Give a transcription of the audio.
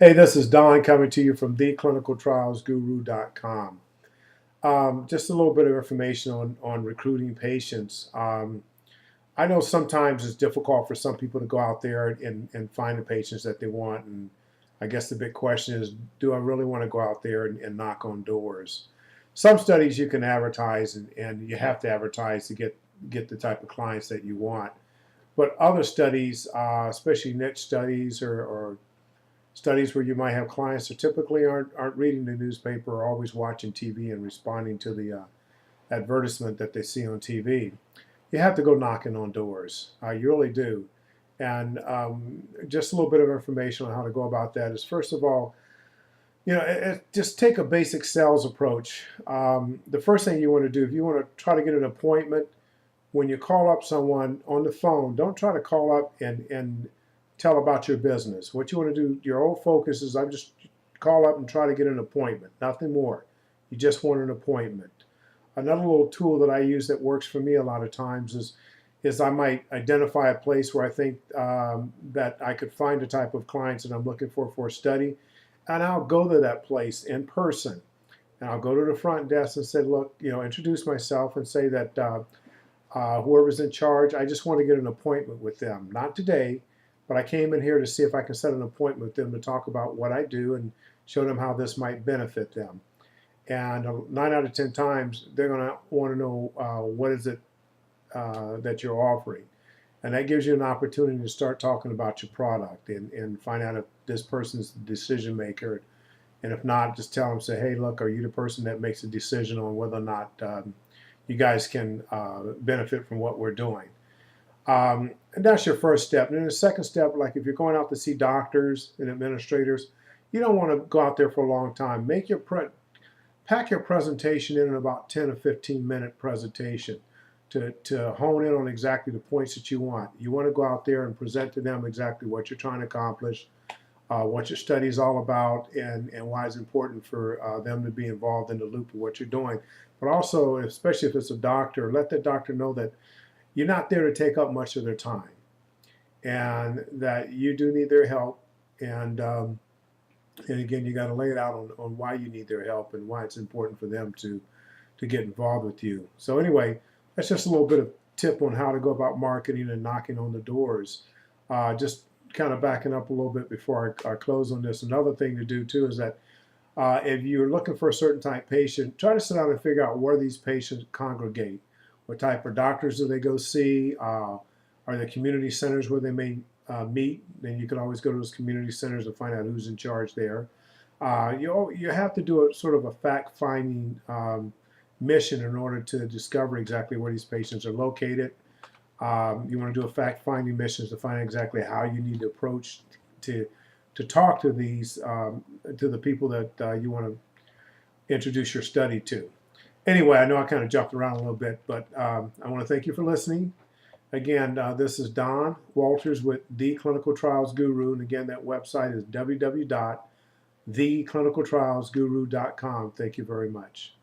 Hey, this is Don coming to you from theclinicaltrialsguru.com. Just a little bit of information on recruiting patients. I know sometimes it's difficult for some people to go out there and find the patients that they want. And I guess the big question is, do I really want to go out there and knock on doors? Some studies you can advertise and you have to advertise to get the type of clients that you want. But other studies, especially niche studies or studies where you might have clients that typically aren't reading the newspaper or always watching TV and responding to the advertisement that they see on TV. You have to go knocking on doors. You really do. And just a little bit of information on how to go about that is, first of all, just take a basic sales approach. The first thing you want to do, if you want to try to get an appointment, when you call up someone on the phone, don't try to call up and tell about your business. What you want to do, your whole focus is, I'm just call up and try to get an appointment, nothing more. You just want an appointment. Another little tool that I use that works for me a lot of times is I might identify a place where I think that I could find the type of clients that I'm looking for a study, and I'll go to that place in person. And I'll go to the front desk and say, look, introduce myself and say that whoever's in charge, I just want to get an appointment with them. Not today, but I came in here to see if I can set an appointment with them to talk about what I do and show them how this might benefit them. And 9 out of 10 times, they're going to want to know what is it that you're offering. And that gives you an opportunity to start talking about your product and find out if this person's the decision maker. And if not, just tell them, say, hey, look, are you the person that makes a decision on whether or not you guys can benefit from what we're doing? And that's your first step. And then the second step, like if you're going out to see doctors and administrators, you don't want to go out there for a long time. Pack your presentation in about 10 or 15 minute presentation to hone in on exactly the points that you want. You want to go out there and present to them exactly what you're trying to accomplish, what your study is all about, and why it's important for them to be involved in the loop of what you're doing. But also, especially if it's a doctor, let the doctor know that you're not there to take up much of their time, and that you do need their help. And again, you got to lay it out on why you need their help and why it's important for them to get involved with you. So anyway, that's just a little bit of tip on how to go about marketing and knocking on the doors. Just kind of backing up a little bit before I close on this. Another thing to do too is that if you're looking for a certain type patient, try to sit down and figure out where these patients congregate. What type of doctors do they go see? Are there community centers where they may meet? Then you can always go to those community centers and find out who's in charge there. You have to do a sort of a fact-finding mission in order to discover exactly where these patients are located. You want to do a fact-finding mission to find exactly how you need to approach to talk to these to the people that you want to introduce your study to. Anyway, I know I kind of jumped around a little bit, but I want to thank you for listening. Again, this is Don Walters with The Clinical Trials Guru. And again, that website is www.theclinicaltrialsguru.com. Thank you very much.